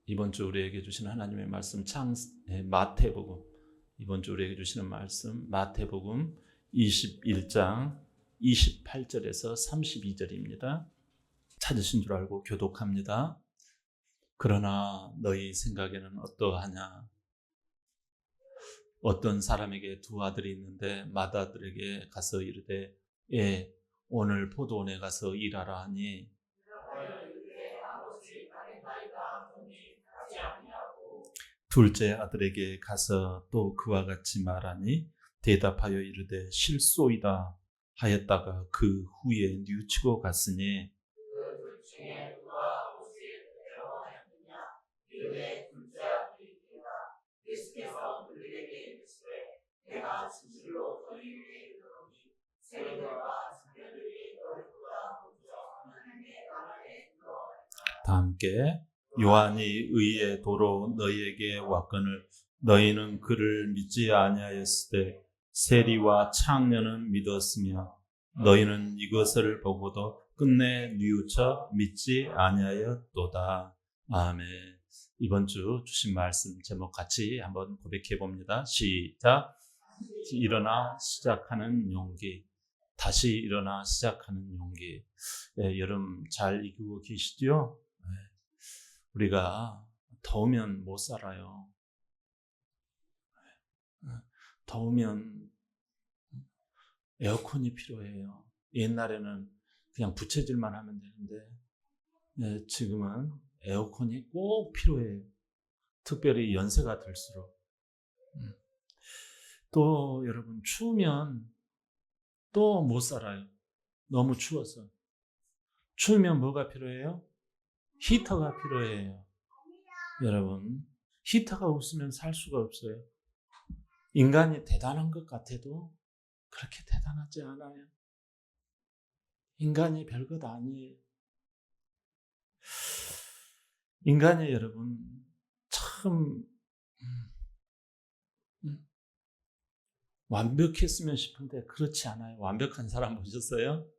이번 주 우리에게 주시는 하나님의 말씀 마태복음, 이번 주 우리에게 주시는 말씀 마태복음 21장 28절에서 32절입니다. 찾으신 줄 알고 교독합니다. 그러나 너희 생각에는 어떠하냐? 어떤 사람에게 두 아들이 있는데 맏아들에게 가서 이르되 오늘 포도원에 가서 일하라 하니 둘째 아들에게 가서 또 그와 같이 말하니 대답하여 이르되 실소이다 하였다가 그 후에 뉘우치고 갔으니 다 함께 요한이 의의 도로 너희에게 왔거늘 너희는 그를 믿지 아니하였을 때 세리와 창녀는 믿었으며 너희는 이것을 보고도 끝내 뉘우쳐 믿지 아니하였도다. 아멘. 이번 주 주신 말씀 제목 같이 한번 고백해 봅니다. 시작. 일어나 시작하는 용기. 다시 일어나 시작하는 용기. 여름 잘 이기고 계시죠? 우리가 더우면 못 살아요. 더우면 에어컨이 필요해요. 옛날에는 그냥 부채질만 하면 되는데 지금은 에어컨이 꼭 필요해요. 특별히 연세가 들수록. 또 여러분 추우면 또 못 살아요. 너무 추워서. 추우면 뭐가 필요해요? 히터가 필요해요. 여러분, 히터가 없으면 살 수가 없어요. 인간이 대단한 것 같아도 그렇게 대단하지 않아요. 인간이 별것 아니에요. 인간이 여러분 참 완벽했으면 싶은데 그렇지 않아요. 완벽한 사람 보셨어요?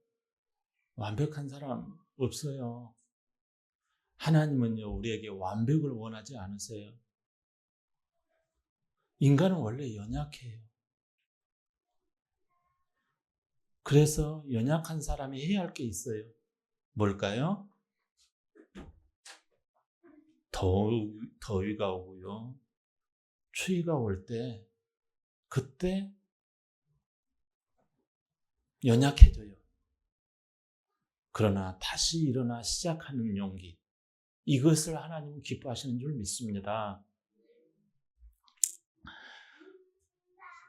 완벽한 사람 없어요. 하나님은요, 우리에게 완벽을 원하지 않으세요. 인간은 원래 연약해요. 그래서 연약한 사람이 해야 할 게 있어요. 뭘까요? 더위가 오고요. 추위가 올 때, 그때 연약해져요. 그러나 다시 일어나 시작하는 용기. 이것을 하나님은 기뻐하시는 줄 믿습니다.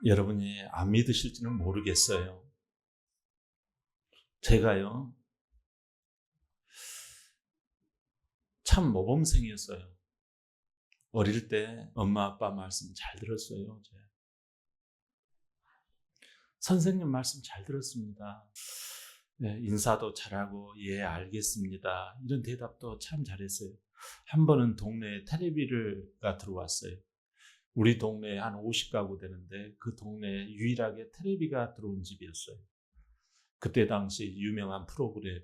여러분이 안 믿으실지는 모르겠어요. 제가요, 참 모범생이었어요. 어릴 때 엄마 아빠 말씀 잘 들었어요. 선생님 말씀 잘 들었습니다. 인사도 잘하고 예 알겠습니다. 이런 대답도 참 잘했어요. 한 번은 동네에 텔레비가 들어왔어요. 우리 동네에 한 50가구 되는데 그 동네에 유일하게 텔레비가 들어온 집이었어요. 그때 당시 유명한 프로그램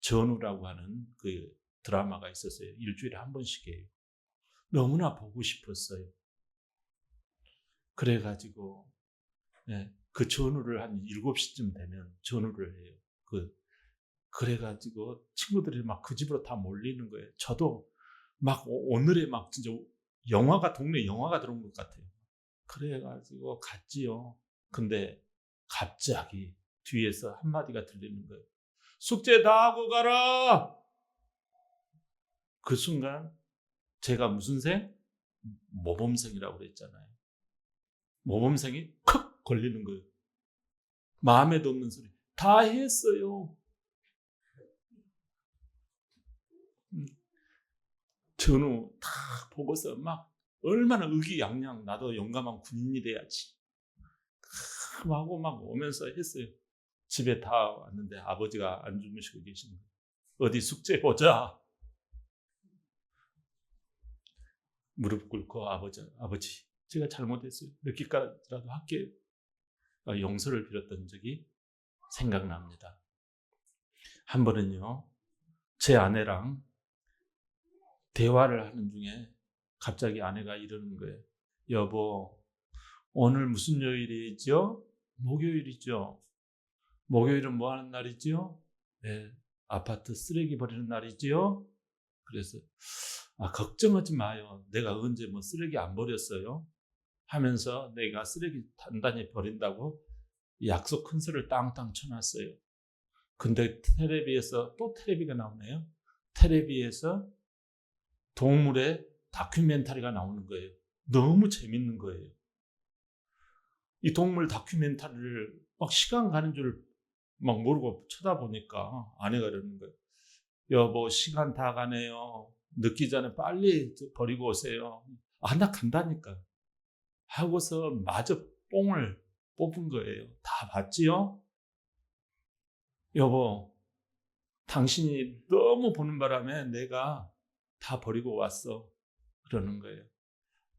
전우라고 하는 그 드라마가 있었어요. 일주일에 한 번씩 해요. 너무나 보고 싶었어요. 그래가지고 그 전우를 한 7시쯤 되면 전우를 해요. 그래가지고 친구들이 막 그 집으로 다 몰리는 거예요. 저도 막 오늘의 막 진짜 동네 영화가 들어온 것 같아요. 그래가지고 갔지요. 근데 갑자기 뒤에서 한마디가 들리는 거예요. 숙제 다 하고 가라! 그 순간 제가 무슨 생? 모범생이라고 그랬잖아요. 모범생이 콕 걸리는 거예요. 마음에도 없는 소리. 다 했어요. 전후 다 보고서 막 얼마나 의기양양 나도 용감한 군인이 돼야지 하고 막 오면서 했어요. 집에 다 왔는데 아버지가 안 주무시고 계시는 거예요. 어디 숙제 보자. 무릎 꿇고 아버지 제가 잘못했어요. 몇 개까지라도 할게요. 용서를 빌었던 적이 생각납니다. 한 번은요, 제 아내랑 대화를 하는 중에 갑자기 아내가 이러는 거예요. 여보, 오늘 무슨 요일이죠? 목요일이죠. 목요일은 뭐 하는 날이죠? 네, 아파트 쓰레기 버리는 날이지요. 그래서 걱정하지 마요. 내가 언제 뭐 쓰레기 안 버렸어요? 하면서 내가 쓰레기 단단히 버린다고 약속 큰 소리를 땅땅 쳐놨어요. 근데 텔레비에서 또 텔레비가 나오네요. 텔레비에서 동물의 다큐멘터리가 나오는 거예요. 너무 재밌는 거예요. 이 동물 다큐멘터리를 막 시간 가는 줄 막 모르고 쳐다보니까 아내가 이러는 거예요. 여보, 시간 다 가네요. 늦기 전에 빨리 버리고 오세요. 나 간다니까. 하고서 마저 뽕을 뽑은 거예요. 다 봤지요? 여보, 당신이 너무 보는 바람에 내가 다 버리고 왔어. 그러는 거예요.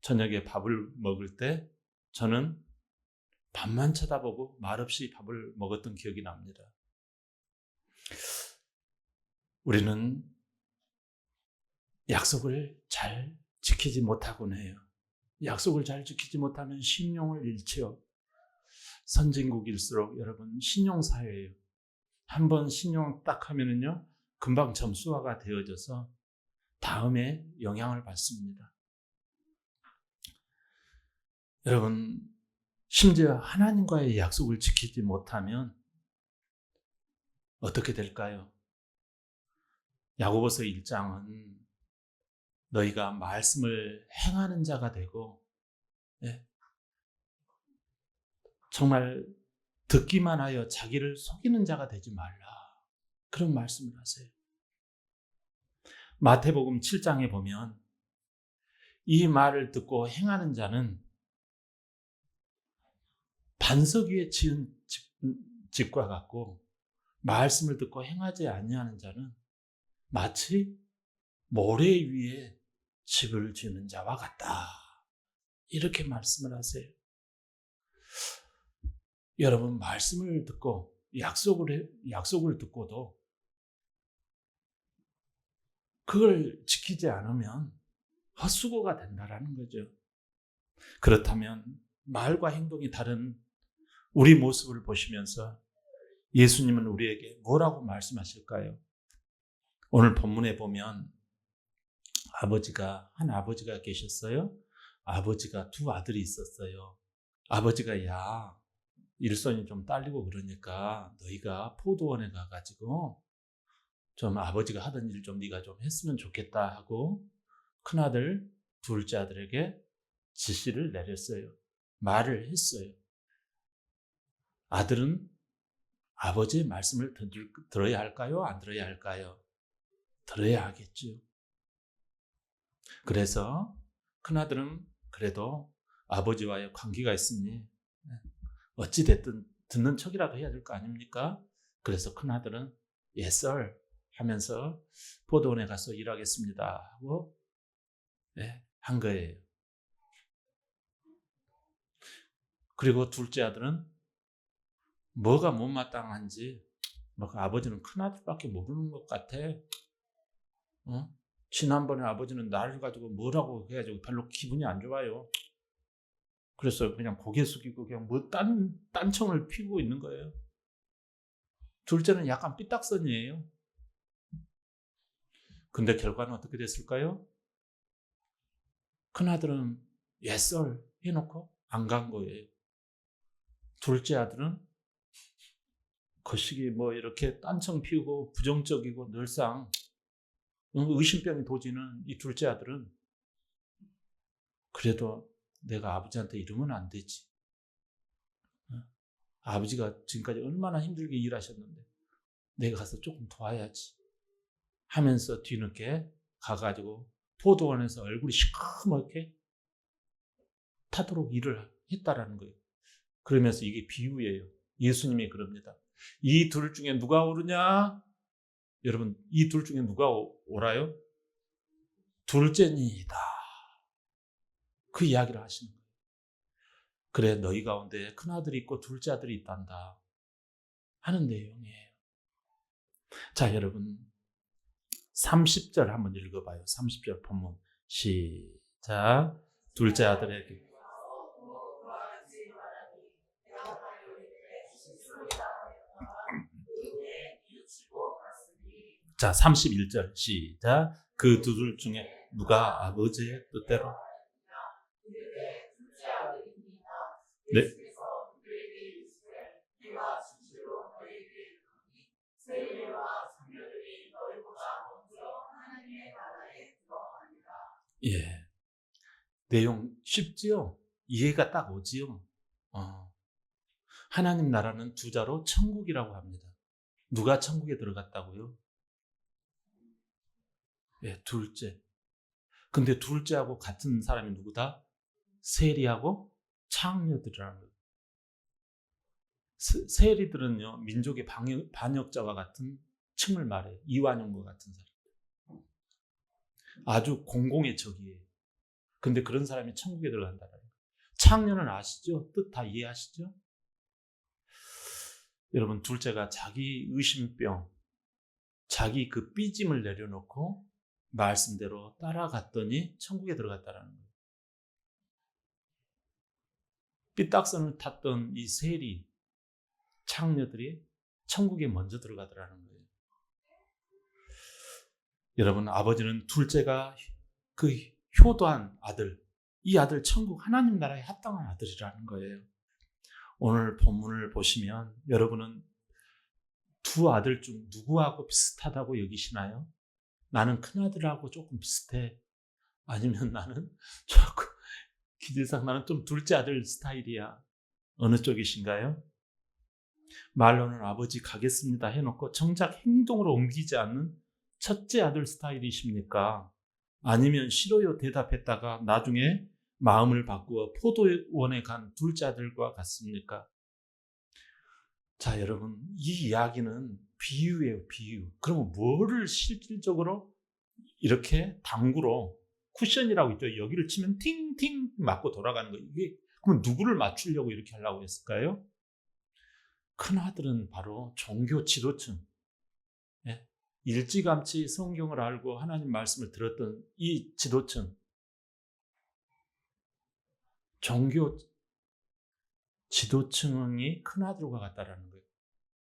저녁에 밥을 먹을 때 저는 밥만 쳐다보고 말없이 밥을 먹었던 기억이 납니다. 우리는 약속을 잘 지키지 못하곤 해요. 약속을 잘 지키지 못하면 신용을 잃지요. 선진국일수록 여러분 신용사회예요. 한번 신용 딱 하면은요, 금방 점수화가 되어져서 다음에 영향을 받습니다. 여러분, 심지어 하나님과의 약속을 지키지 못하면 어떻게 될까요? 야고보서 1장은 너희가 말씀을 행하는 자가 되고, 정말 듣기만 하여 자기를 속이는 자가 되지 말라. 그런 말씀을 하세요. 마태복음 7장에 보면 이 말을 듣고 행하는 자는 반석 위에 지은 집과 같고, 말씀을 듣고 행하지 아니하는 자는 마치 모래 위에 집을 지는 자와 같다. 이렇게 말씀을 하세요. 여러분, 말씀을 듣고 약속을 듣고도 그걸 지키지 않으면 헛수고가 된다라는 거죠. 그렇다면 말과 행동이 다른 우리 모습을 보시면서 예수님은 우리에게 뭐라고 말씀하실까요? 오늘 본문에 보면 한 아버지가 계셨어요. 아버지가 두 아들이 있었어요. 아버지가 일손이 좀 딸리고 그러니까 너희가 포도원에 가가지고 좀 아버지가 하던 일 좀 네가 좀 했으면 좋겠다 하고 큰아들, 둘째 아들에게 지시를 내렸어요. 말을 했어요. 아들은 아버지의 말씀을 들어야 할까요? 안 들어야 할까요? 들어야 하겠죠. 그래서 큰아들은 그래도 아버지와의 관계가 있으니 어찌됐든 듣는 척이라도 해야 될 거 아닙니까? 그래서 큰아들은 Yes, sir 하면서 포도원에 가서 일하겠습니다 하고 한 거예요. 그리고 둘째 아들은 뭐가 못마땅한지 아버지는 큰아들밖에 모르는 것 같아. 지난번에 아버지는 나를 가지고 뭐라고 해가지고 별로 기분이 안 좋아요. 그래서 그냥 고개 숙이고 그냥 딴청을 피우고 있는 거예요. 둘째는 약간 삐딱선이에요. 근데 결과는 어떻게 됐을까요? 큰아들은 Yes, sir 해놓고 안 간 거예요. 둘째 아들은 거시기 이렇게 딴청 피우고 부정적이고 늘상 의심병이 도지는 이 둘째 아들은 그래도 내가 아버지한테 이러면 안 되지. 아버지가 지금까지 얼마나 힘들게 일하셨는데 내가 가서 조금 도와야지 하면서 뒤늦게 가가지고 포도원에서 얼굴이 시커멓게 타도록 일을 했다라는 거예요. 그러면서 이게 비유예요. 예수님이 그럽니다. 이 둘 중에 누가 오르냐? 여러분, 이 둘 중에 누가 오라요? 둘째니이다. 그 이야기를 하시는 거예요. 그래, 너희 가운데 큰아들이 있고 둘째 아들이 있단다 하는 내용이에요. 자, 여러분, 30절 한번 읽어봐요. 30절 본문 시작. 둘째 아들에게 자 31절 시작. 그 둘 중에 누가 아버지의 뜻대로 네. 예. 내용 쉽지요? 이해가 딱 오지요? 하나님 나라는 두 자로 천국이라고 합니다. 누가 천국에 들어갔다고요? 예, 둘째. 근데 둘째하고 같은 사람이 누구다? 세리하고 창녀들이라는 거예요. 세리들은요, 민족의 반역자와 같은 층을 말해요. 이완용과 같은 사람. 아주 공공의 적이에요. 근데 그런 사람이 천국에 들어간다는 거예요. 창녀는 아시죠? 뜻 다 이해하시죠? 여러분, 둘째가 자기 의심병, 자기 그 삐짐을 내려놓고 말씀대로 따라갔더니 천국에 들어갔다는 거예요. 삐딱선을 탔던 이 세리, 창녀들이 천국에 먼저 들어가더라는 거예요. 여러분, 아버지는 둘째가 그 효도한 아들, 이 아들 천국 하나님 나라에 합당한 아들이라는 거예요. 오늘 본문을 보시면 여러분은 두 아들 중 누구하고 비슷하다고 여기시나요? 나는 큰아들하고 조금 비슷해. 아니면 나는 조금 기질상 나는 좀 둘째 아들 스타일이야. 어느 쪽이신가요? 말로는 아버지 가겠습니다 해놓고 정작 행동으로 옮기지 않는 첫째 아들 스타일이십니까? 아니면 싫어요 대답했다가 나중에 마음을 바꾸어 포도원에 간 둘째 아들과 같습니까? 자, 여러분, 이 이야기는 비유예요, 비유. 그러면 뭐를 실질적으로 이렇게 당구로 쿠션이라고 있죠. 여기를 치면 팅팅 맞고 돌아가는 거예요. 이게 그럼 누구를 맞추려고 이렇게 하려고 했을까요? 큰 아들은 바로 종교 지도층. 예? 일찌감치 성경을 알고 하나님 말씀을 들었던 이 지도층. 종교 지도층이 큰 아들과 같다라는 거예요.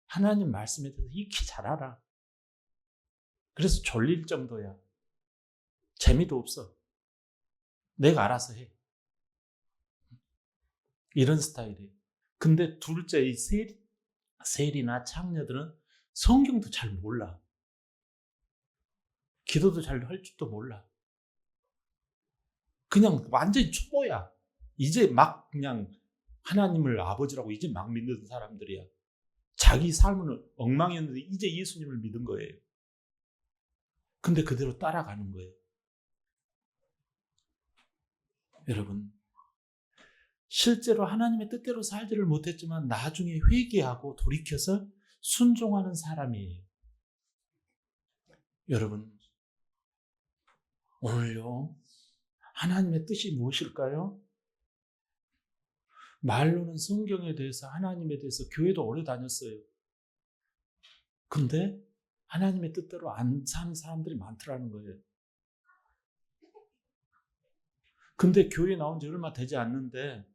하나님 말씀에 대해서 익히 잘 알아. 그래서 졸릴 정도야. 재미도 없어. 내가 알아서 해. 이런 스타일이에요. 근데 둘째 이 세리나 창녀들은 성경도 잘 몰라. 기도도 잘 할 줄도 몰라. 그냥 완전히 초보야. 이제 막 그냥 하나님을 아버지라고 이제 막 믿는 사람들이야. 자기 삶은 엉망이었는데 이제 예수님을 믿은 거예요. 근데 그대로 따라가는 거예요. 여러분, 실제로 하나님의 뜻대로 살지를 못했지만 나중에 회개하고 돌이켜서 순종하는 사람이에요. 여러분, 오늘요, 하나님의 뜻이 무엇일까요? 말로는 성경에 대해서, 하나님에 대해서 교회도 오래 다녔어요. 근데 하나님의 뜻대로 안 사는 사람들이 많더라는 거예요. 근데 교회에 나온 지 얼마 되지 않는데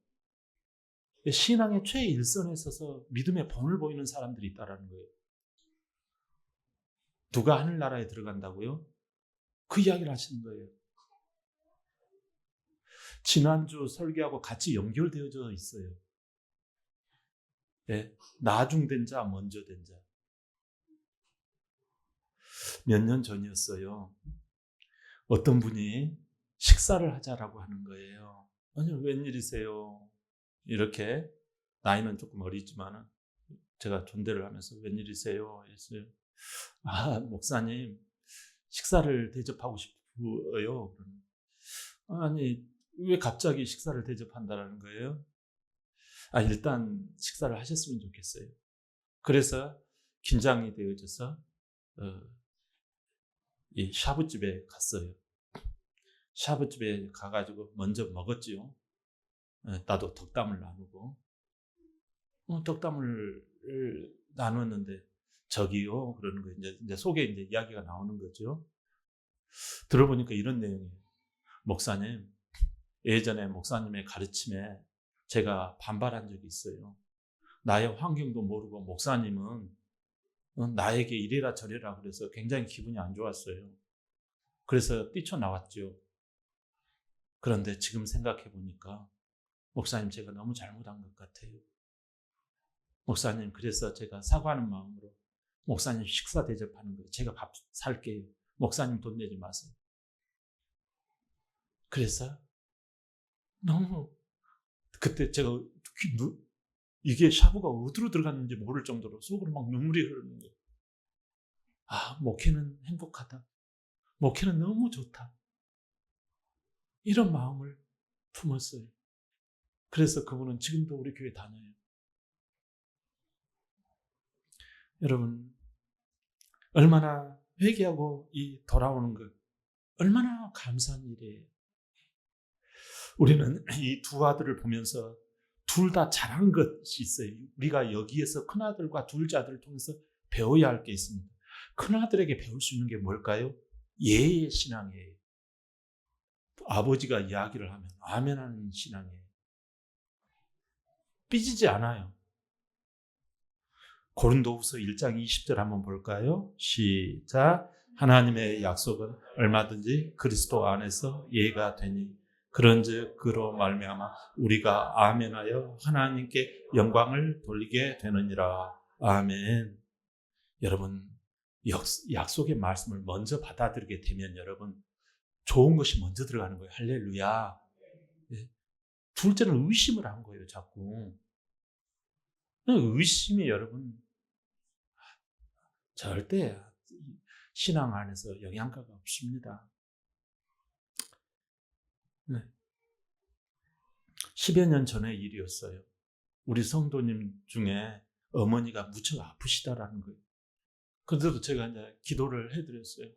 신앙의 최일선에 서서 믿음의 본을 보이는 사람들이 있다는 거예요. 누가 하늘나라에 들어간다고요? 그 이야기를 하시는 거예요. 지난주 설교하고 같이 연결되어져 있어요. 네, 나중된 자, 먼저 된 자. 몇 년 전이었어요. 어떤 분이 식사를 하자라고 하는 거예요. 아니, 웬일이세요? 이렇게 나이는 조금 어리지만 제가 존대를 하면서 웬일이세요? 했어요. 아, 목사님, 식사를 대접하고 싶어요. 아니, 왜 갑자기 식사를 대접한다는 거예요? 아, 일단 식사를 하셨으면 좋겠어요. 그래서 긴장이 되어져서 이 샤브집에 갔어요. 샤브집에 가가지고 먼저 먹었지요. 나도 덕담을 나누고 덕담을 나눴는데 저기요 그러는 거예요. 이제 속에 이제 이야기가 나오는 거죠. 들어보니까 이런 내용이에요. 목사님, 예전에 목사님의 가르침에 제가 반발한 적이 있어요. 나의 환경도 모르고 목사님은 나에게 이래라 저래라 그래서 굉장히 기분이 안 좋았어요. 그래서 뛰쳐나왔죠. 그런데 지금 생각해 보니까 목사님 제가 너무 잘못한 것 같아요. 목사님 그래서 제가 사과하는 마음으로 목사님 식사 대접하는 거예요. 제가 밥 살게요. 목사님 돈 내지 마세요. 그래서 너무 그때 제가 이게 샤브가 어디로 들어갔는지 모를 정도로 속으로 막 눈물이 흐르는 거예요. 아, 목회는 행복하다. 목회는 너무 좋다. 이런 마음을 품었어요. 그래서 그분은 지금도 우리 교회 다녀요. 여러분, 얼마나 회개하고 이 돌아오는 것, 얼마나 감사한 일이에요. 우리는 이 두 아들을 보면서 둘 다 잘한 것이 있어요. 우리가 여기에서 큰아들과 둘째 아들을 통해서 배워야 할 게 있습니다. 큰아들에게 배울 수 있는 게 뭘까요? 예의 신앙이에요. 아버지가 이야기를 하면 아멘하는 신앙이에요. 삐지지 않아요. 고린도후서 1장 20절 한번 볼까요? 시작. 하나님의 약속은 얼마든지 그리스도 안에서 예가 되니 그런즉 그로 말미암아 우리가 아멘하여 하나님께 영광을 돌리게 되느니라. 아멘. 여러분, 약속의 말씀을 먼저 받아들이게 되면 여러분 좋은 것이 먼저 들어가는 거예요. 할렐루야. 네. 둘째는 의심을 한 거예요. 자꾸. 의심이 여러분 절대 신앙 안에서 영향가가 없습니다. 네. 10여 년 전의 일이었어요. 우리 성도님 중에 어머니가 무척 아프시다라는 거예요. 그런데도 제가 이제 기도를 해드렸어요.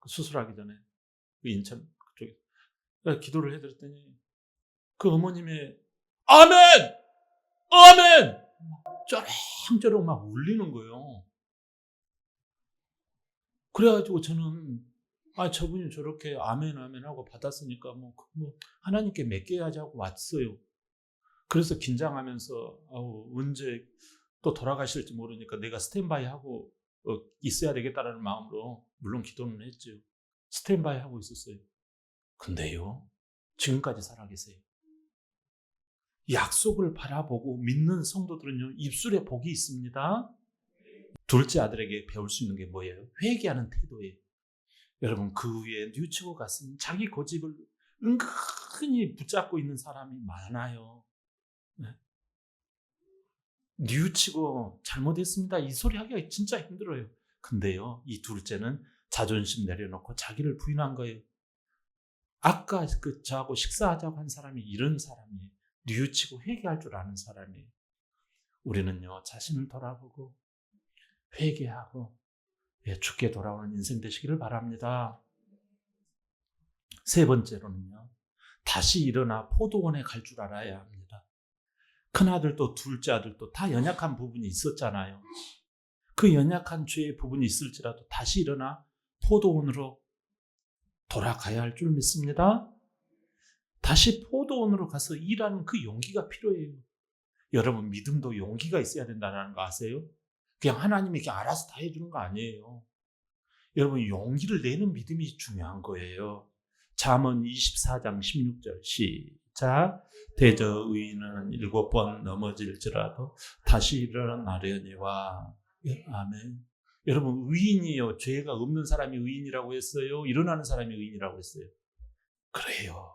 수술하기 전에 인천 그쪽에 기도를 해드렸더니 그 어머님의 아멘! 아멘! 쩌렁쩌렁 막 울리는 거예요. 그래가지고 저는 저분이 저렇게 아멘 아멘 하고 받았으니까 뭐 하나님께 맡겨야지 하고 왔어요. 그래서 긴장하면서 언제 또 돌아가실지 모르니까 내가 스탠바이 하고 있어야 되겠다라는 마음으로 물론 기도는 했죠. 스탠바이 하고 있었어요. 근데요, 지금까지 살아계세요. 약속을 바라보고 믿는 성도들은요, 입술에 복이 있습니다. 둘째 아들에게 배울 수 있는 게 뭐예요? 회개하는 태도예요. 여러분, 그 위에 뉘우치고 갔으니 자기 고집을 은근히 붙잡고 있는 사람이 많아요. 네. 뉘우치고 잘못했습니다. 이 소리 하기가 진짜 힘들어요. 근데요, 이 둘째는 자존심 내려놓고 자기를 부인한 거예요. 아까 저하고 식사하자고 한 사람이 이런 사람이에요. 뉘우치고 회개할 줄 아는 사람이에요. 우리는요, 자신을 돌아보고 회개하고 죽게 돌아오는 인생 되시기를 바랍니다. 세 번째로는요, 다시 일어나 포도원에 갈 줄 알아야 합니다. 큰아들도 둘째 아들도 다 연약한 부분이 있었잖아요. 그 연약한 죄의 부분이 있을지라도 다시 일어나 포도원으로 돌아가야 할 줄 믿습니다. 다시 포도원으로 가서 일하는 그 용기가 필요해요. 여러분, 믿음도 용기가 있어야 된다는 거 아세요? 그냥 하나님이 그냥 알아서 다 해주는 거 아니에요. 여러분, 용기를 내는 믿음이 중요한 거예요. 잠언 24장 16절 시작. 대저 의인은 7번 넘어질지라도 다시 일어나려니와. 아멘. 여러분, 의인이요, 죄가 없는 사람이 의인이라고 했어요? 일어나는 사람이 의인이라고 했어요? 그래요.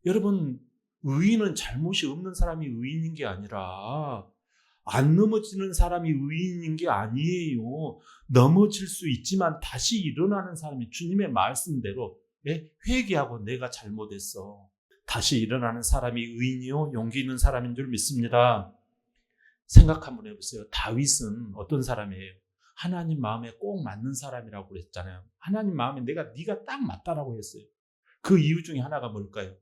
여러분, 의인은 잘못이 없는 사람이 의인인 게 아니라 안 넘어지는 사람이 의인인 게 아니에요. 넘어질 수 있지만 다시 일어나는 사람이 주님의 말씀대로 회개하고 내가 잘못했어. 다시 일어나는 사람이 의인이요, 용기 있는 사람인 줄 믿습니다. 생각 한번 해보세요. 다윗은 어떤 사람이에요? 하나님 마음에 꼭 맞는 사람이라고 그랬잖아요. 하나님 마음에 네가 딱 맞다라고 했어요. 그 이유 중에 하나가 뭘까요?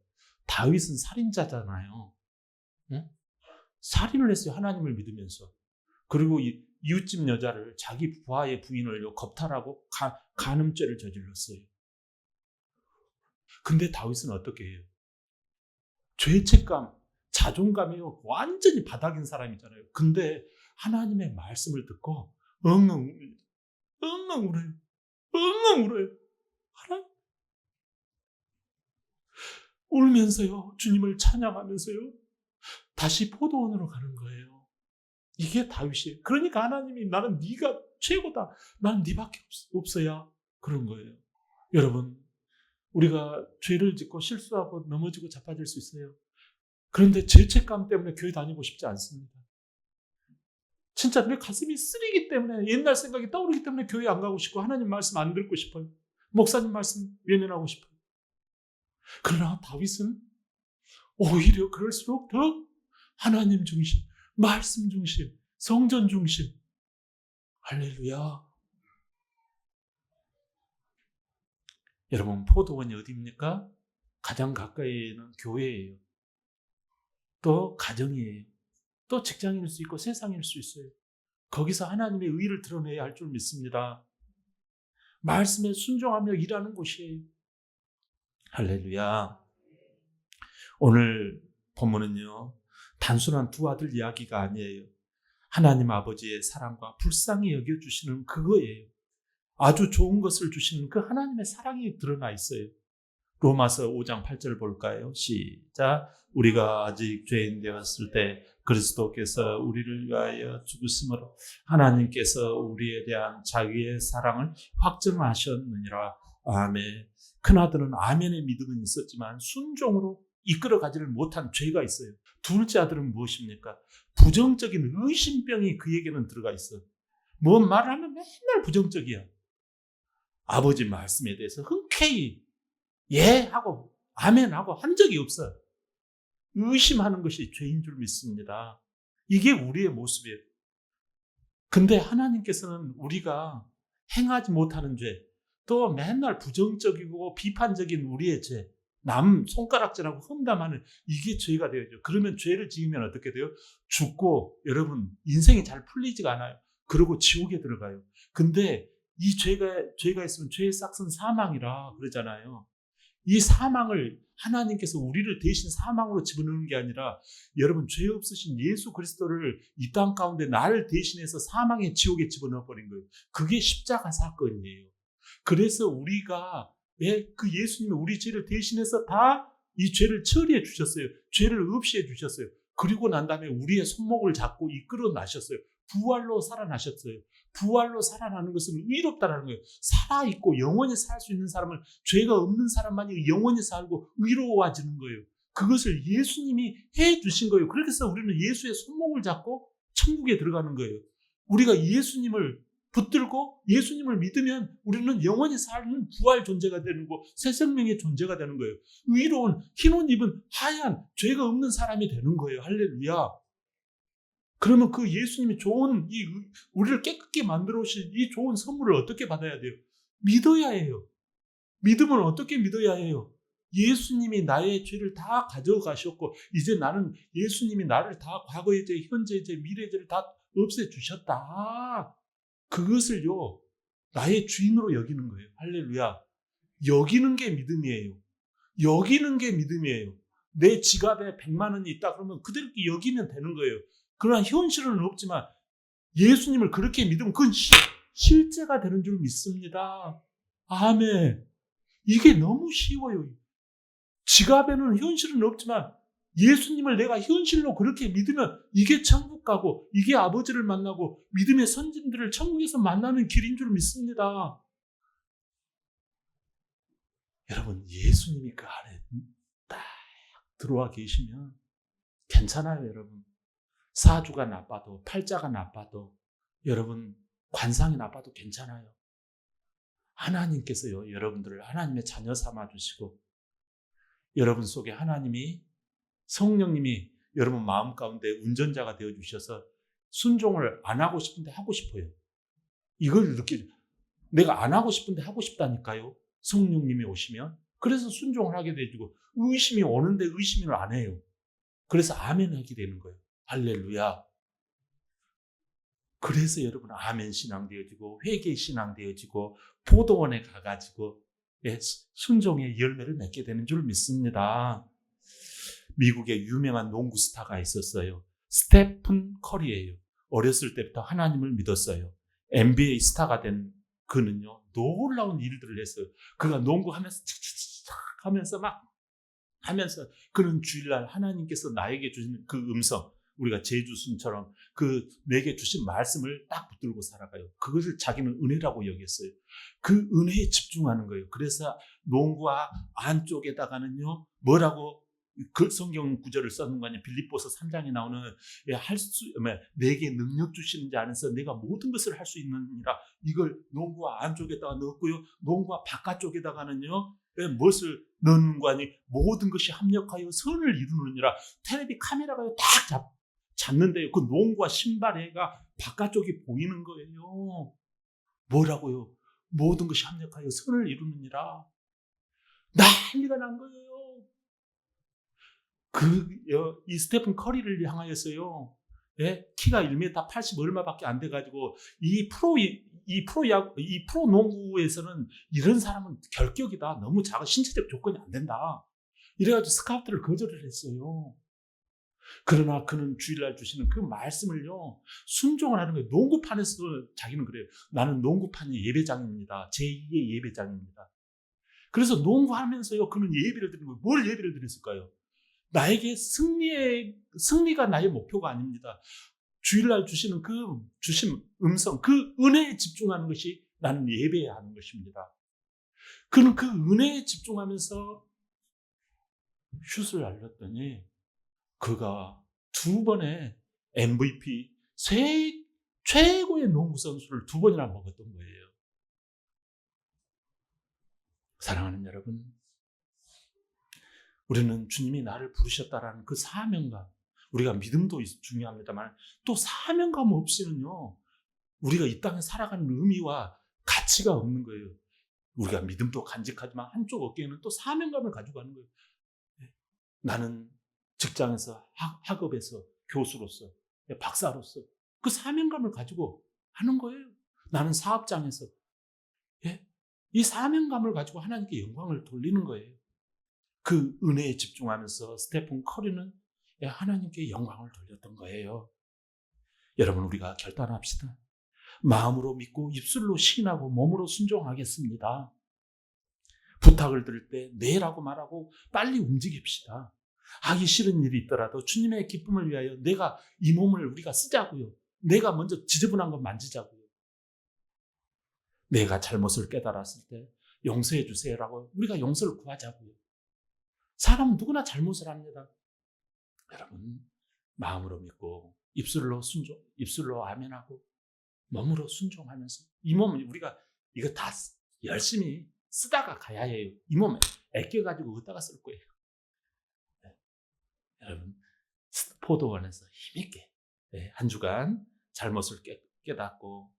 다윗은 살인자잖아요. 응? 살인을 했어요. 하나님을 믿으면서. 그리고 이웃집 여자를 자기 부하의 부인을 겁탈하고 간음죄를 저질렀어요. 근데 다윗은 어떻게 해요? 죄책감, 자존감이 완전히 바닥인 사람이잖아요. 근데 하나님의 말씀을 듣고 엉엉 울어요. 엉엉 울어요. 하나님, 울면서요, 주님을 찬양하면서요, 다시 포도원으로 가는 거예요. 이게 다윗이에요. 그러니까 하나님이 나는 네가 최고다. 나는 네밖에 없어야 그런 거예요. 여러분, 우리가 죄를 짓고 실수하고 넘어지고 자빠질 수 있어요. 그런데 죄책감 때문에 교회 다니고 싶지 않습니다. 진짜 내 가슴이 쓰리기 때문에, 옛날 생각이 떠오르기 때문에 교회 안 가고 싶고 하나님 말씀 안 듣고 싶어요. 목사님 말씀 외면하고 싶어요. 그러나 다윗은 오히려 그럴수록 더 하나님 중심, 말씀 중심, 성전 중심. 할렐루야. 여러분, 포도원이 어디입니까? 가장 가까이에는 교회예요. 또 가정이에요. 또 직장일 수 있고 세상일 수 있어요. 거기서 하나님의 의를 드러내야 할 줄 믿습니다. 말씀에 순종하며 일하는 곳이에요. 할렐루야. 오늘 본문은요, 단순한 두 아들 이야기가 아니에요. 하나님 아버지의 사랑과 불쌍히 여겨주시는 그거예요. 아주 좋은 것을 주시는 그 하나님의 사랑이 드러나 있어요. 로마서 5장 8절 볼까요? 시작. 우리가 아직 죄인 되었을 때 그리스도께서 우리를 위하여 죽으심으로 하나님께서 우리에 대한 자기의 사랑을 확증하셨느니라. 아멘. 큰아들은 아멘의 믿음은 있었지만 순종으로 이끌어가지를 못한 죄가 있어요. 둘째 아들은 무엇입니까? 부정적인 의심병이 그에게는 들어가 있어. 뭔 말을 하면 맨날 부정적이야. 아버지 말씀에 대해서 흔쾌히 예 하고 아멘 하고 한 적이 없어. 의심하는 것이 죄인 줄 믿습니다. 이게 우리의 모습이에요. 근데 하나님께서는 우리가 행하지 못하는 죄, 또 맨날 부정적이고 비판적인 우리의 죄, 남 손가락질하고 험담하는 이게 죄가 되어죠. 그러면 죄를 지으면 어떻게 돼요? 죽고 여러분 인생이 잘 풀리지가 않아요. 그러고 지옥에 들어가요. 근데 이 죄가 있으면 죄의 싹은 사망이라 그러잖아요. 이 사망을 하나님께서 우리를 대신 사망으로 집어넣는 게 아니라 여러분 죄 없으신 예수 그리스도를 이 땅 가운데 나를 대신해서 사망의 지옥에 집어넣어 버린 거예요. 그게 십자가 사건이에요. 그래서 우리가 그 예수님이 우리 죄를 대신해서 다 이 죄를 처리해 주셨어요. 죄를 없이해 주셨어요. 그리고 난 다음에 우리의 손목을 잡고 이끌어 나셨어요. 부활로 살아나셨어요. 부활로 살아나는 것은 의롭다라는 거예요. 살아있고 영원히 살 수 있는 사람은 죄가 없는 사람만이 영원히 살고 의로워지는 거예요. 그것을 예수님이 해주신 거예요. 그래서 우리는 예수의 손목을 잡고 천국에 들어가는 거예요. 우리가 예수님을 붙들고 예수님을 믿으면 우리는 영원히 사는 부활 존재가 되는 거고 새 생명의 존재가 되는 거예요. 의로운 흰옷 입은 하얀 죄가 없는 사람이 되는 거예요. 할렐루야. 그러면 그 예수님이 좋은 우리를 깨끗게 만들어 오신 이 좋은 선물을 어떻게 받아야 돼요? 믿어야 해요. 믿음을 어떻게 믿어야 해요? 예수님이 나의 죄를 다 가져가셨고 이제 나는 예수님이 나를 다 과거의 죄, 현재의 죄, 미래의 죄를 다 없애주셨다. 그것을요 나의 주인으로 여기는 거예요. 할렐루야. 여기는 게 믿음이에요. 여기는 게 믿음이에요. 내 지갑에 100만 원이 있다 그러면 그대로 여기면 되는 거예요. 그러나 현실은 없지만 예수님을 그렇게 믿으면 그건 실제가 되는 줄 믿습니다. 아멘. 이게 너무 쉬워요. 지갑에는 현실은 없지만 예수님을 내가 현실로 그렇게 믿으면 이게 천국 가고 이게 아버지를 만나고 믿음의 선진들을 천국에서 만나는 길인 줄 믿습니다. 여러분 예수님이 그 안에 딱 들어와 계시면 괜찮아요. 여러분 사주가 나빠도 팔자가 나빠도 여러분 관상이 나빠도 괜찮아요. 하나님께서요 여러분들을 하나님의 자녀 삼아주시고 여러분 속에 하나님이 성령님이 여러분 마음 가운데 운전자가 되어주셔서 순종을 안 하고 싶은데 하고 싶어요. 이걸 내가 안 하고 싶은데 하고 싶다니까요. 성령님이 오시면. 그래서 순종을 하게 되고 의심이 오는데 의심을 안 해요. 그래서 아멘 하게 되는 거예요. 할렐루야. 그래서 여러분 아멘 신앙 되어지고 회개 신앙 되어지고 포도원에 가가지고 순종의 열매를 맺게 되는 줄 믿습니다. 미국에 유명한 농구 스타가 있었어요. 스테픈 커리예요. 어렸을 때부터 하나님을 믿었어요. NBA 스타가 된 그는요, 놀라운 일들을 했어요. 그가 농구하면서 착착착 하면서 막 하면서 그는 주일날 하나님께서 나에게 주신 그 음성, 우리가 제주순처럼 그 내게 주신 말씀을 딱 붙들고 살아가요. 그것을 자기는 은혜라고 여겼어요. 그 은혜에 집중하는 거예요. 그래서 농구와 안쪽에다가는요, 뭐라고 그 성경 구절을 썼는 거 아니에요. 빌립보서 3장에 나오는 내게 능력 주시는 자 안에서 내가 모든 것을 할 수 있느니라. 이걸 농구와 안쪽에다가 넣었고요. 농구와 바깥쪽에다가는요, 무엇을 넣는 거 아니 모든 것이 합력하여 선을 이루느니라. 텔레비 카메라가 딱 잡는데요. 그 농구와 신발에가 바깥쪽이 보이는 거예요. 뭐라고요? 모든 것이 합력하여 선을 이루느니라. 난리가 난 거예요. 이 스테픈 커리를 향하여서요. 예? 키가 1m 80 얼마밖에 안 돼가지고 이 프로 농구에서는 이런 사람은 결격이다. 너무 작은 신체적 조건이 안 된다. 이래가지고 스카우트를 거절을 했어요. 그러나 그는 주일날 주시는 그 말씀을요, 순종을 하는 거예요. 농구판에서 자기는 그래요. 나는 농구판의 예배장입니다. 제2의 예배장입니다. 그래서 농구하면서요, 그는 예배를 드리는 거예요. 뭘 예배를 드렸을까요? 나에게 승리가 나의 목표가 아닙니다. 주일날 주시는 주신 음성, 그 은혜에 집중하는 것이 나는 예배해야 하는 것입니다. 그는 그 은혜에 집중하면서 슛을 날렸더니 그가 2번의 MVP, 최고의 농구 선수를 2번이나 먹었던 거예요. 사랑하는 여러분, 우리는 주님이 나를 부르셨다라는 그 사명감, 우리가 믿음도 중요합니다만 또 사명감 없이는요, 우리가 이 땅에 살아가는 의미와 가치가 없는 거예요. 우리가 믿음도 간직하지만 한쪽 어깨에는 또 사명감을 가지고 가는 거예요. 나는 직장에서, 학업에서, 교수로서, 박사로서 그 사명감을 가지고 하는 거예요. 나는 사업장에서 이 사명감을 가지고 하나님께 영광을 돌리는 거예요. 그 은혜에 집중하면서 스테픈 커리는 하나님께 영광을 돌렸던 거예요. 여러분, 우리가 결단합시다. 마음으로 믿고 입술로 시인하고 몸으로 순종하겠습니다. 부탁을 들을 때 네라고 말하고 빨리 움직입시다. 하기 싫은 일이 있더라도 주님의 기쁨을 위하여 내가 이 몸을 우리가 쓰자고요. 내가 먼저 지저분한 것 만지자고요. 내가 잘못을 깨달았을 때 용서해 주세요라고 우리가 용서를 구하자고요. 사람은 누구나 잘못을 합니다. 여러분, 마음으로 믿고 입술로 아멘하고 몸으로 순종하면서 이 몸은 우리가 이거 다 열심히 쓰다가 가야 해요. 이 몸에 아껴가지고 어디다가 쓸 거예요. 네. 여러분, 포도원에서 힘있게 한 주간 잘못을 깨닫고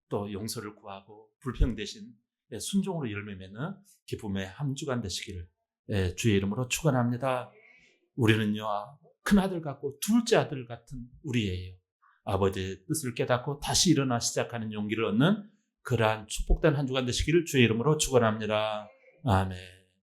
또 용서를 구하고 불평 대신 순종으로 열매 맺는 기쁨의 한 주간 되시기를 주의 이름으로 축원합니다. 우리는요, 큰아들 같고 둘째 아들 같은 우리예요. 아버지의 뜻을 깨닫고 다시 일어나 시작하는 용기를 얻는 그러한 축복된 한 주간 되시기를 주의 이름으로 축원합니다. 아멘.